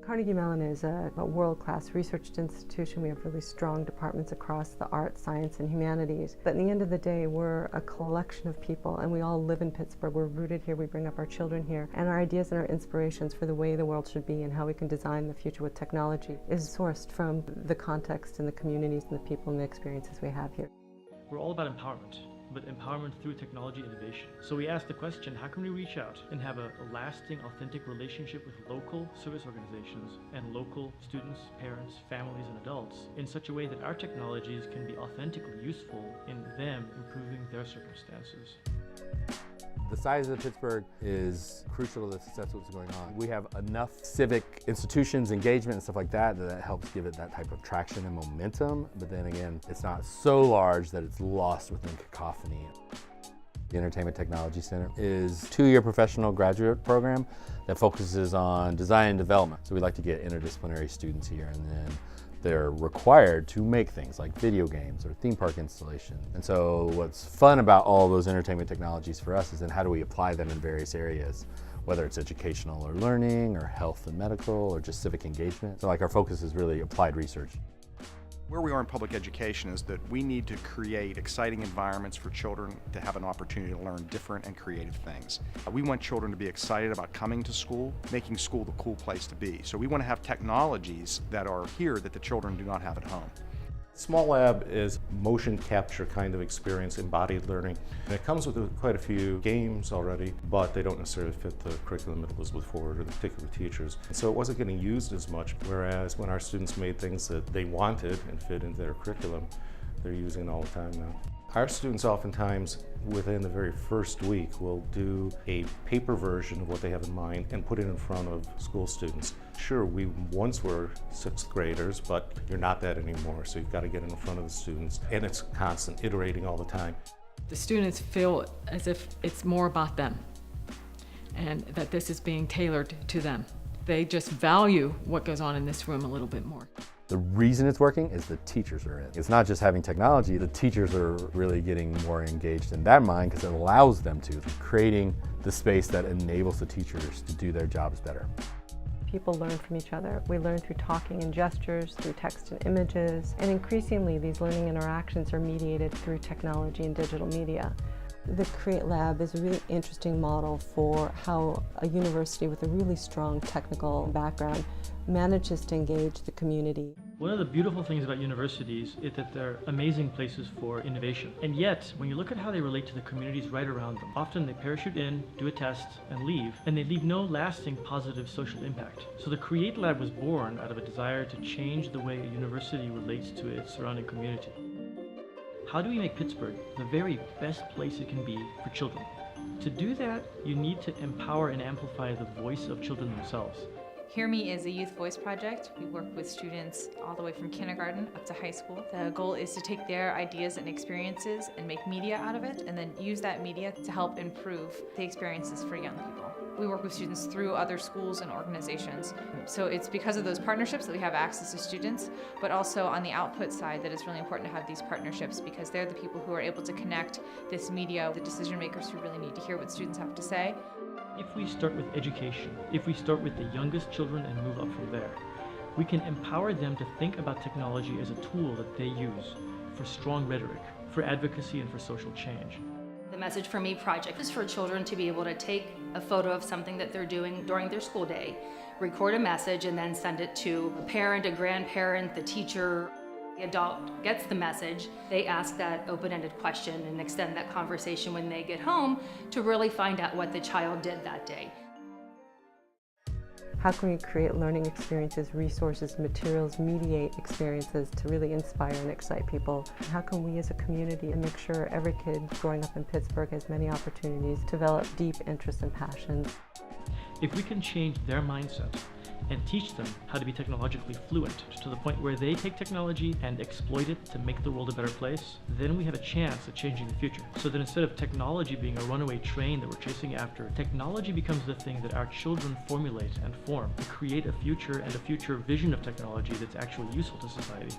Carnegie Mellon is a world-class research institution. We have really strong departments across the arts, science, and humanities. But at the end of the day, we're a collection of people, and we all live in Pittsburgh. We're rooted here. We bring up our children here. And our ideas and our inspirations for the way the world should be and how we can design the future with technology is sourced from the context and the communities and the people and the experiences we have here. We're all about empowerment, but empowerment through technology innovation. So we asked the question, how can we reach out and have a lasting, authentic relationship with local service organizations and local students, parents, families, and adults in such a way that our technologies can be authentically useful in them improving their circumstances? The size of Pittsburgh is crucial to the success of what's going on. We have enough civic institutions, engagement, and stuff like that that helps give it that type of traction and momentum. But then again, it's not so large that it's lost within cacophony. The Entertainment Technology Center is a 2-year professional graduate program that focuses on design and development. So we like to get interdisciplinary students here, and then they're required to make things like video games or theme park installation. And so what's fun about all those entertainment technologies for us is then how do we apply them in various areas, whether it's educational or learning or health and medical or just civic engagement. So like our focus is really applied research. Where we are in public education is that we need to create exciting environments for children to have an opportunity to learn different and creative things. We want children to be excited about coming to school, making school the cool place to be. So we want to have technologies that are here that the children do not have at home. Small Lab is motion capture kind of experience, embodied learning. And it comes with quite a few games already, but they don't necessarily fit the curriculum it was before or the particular teachers. And so it wasn't getting used as much, whereas when our students made things that they wanted and fit into their curriculum, they're using it all the time now. Our students oftentimes, within the very first week, will do a paper version of what they have in mind and put it in front of school students. Sure, we once were 6th graders, but you're not that anymore, so you've got to get in front of the students, and it's constant, iterating all the time. The students feel as if it's more about them, and that this is being tailored to them. They just value what goes on in this room a little bit more. The reason it's working is the teachers are in. It's not just having technology, the teachers are really getting more engaged in that mind because it allows them to, creating the space that enables the teachers to do their jobs better. People learn from each other. We learn through talking and gestures, through text and images, and increasingly these learning interactions are mediated through technology and digital media. The Create Lab is a really interesting model for how a university with a really strong technical background manages to engage the community. One of the beautiful things about universities is that they're amazing places for innovation. And yet, when you look at how they relate to the communities right around them, often they parachute in, do a test, and leave, and they leave no lasting positive social impact. So the Create Lab was born out of a desire to change the way a university relates to its surrounding community. How do we make Pittsburgh the very best place it can be for children? To do that, you need to empower and amplify the voice of children themselves. Hear Me is a youth voice project. We work with students all the way from kindergarten up to high school. The goal is to take their ideas and experiences and make media out of it, and then use that media to help improve the experiences for young people. We work with students through other schools and organizations. So it's because of those partnerships that we have access to students, but also on the output side that it's really important to have these partnerships because they're the people who are able to connect this media, the decision makers who really need to hear what students have to say. If we start with education, if we start with the youngest children and move up from there, we can empower them to think about technology as a tool that they use for strong rhetoric, for advocacy, and for social change. The Message for Me project is for children to be able to take a photo of something that they're doing during their school day, record a message, and then send it to a parent, a grandparent, the teacher. The adult gets the message, they ask that open-ended question and extend that conversation when they get home to really find out what the child did that day. How can we create learning experiences, resources, materials, mediate experiences to really inspire and excite people? How can we as a community make sure every kid growing up in Pittsburgh has many opportunities to develop deep interests and passions? If we can change their mindset and teach them how to be technologically fluent to the point where they take technology and exploit it to make the world a better place, then we have a chance at changing the future. So that instead of technology being a runaway train that we're chasing after, technology becomes the thing that our children formulate and form to create a future and a future vision of technology that's actually useful to society.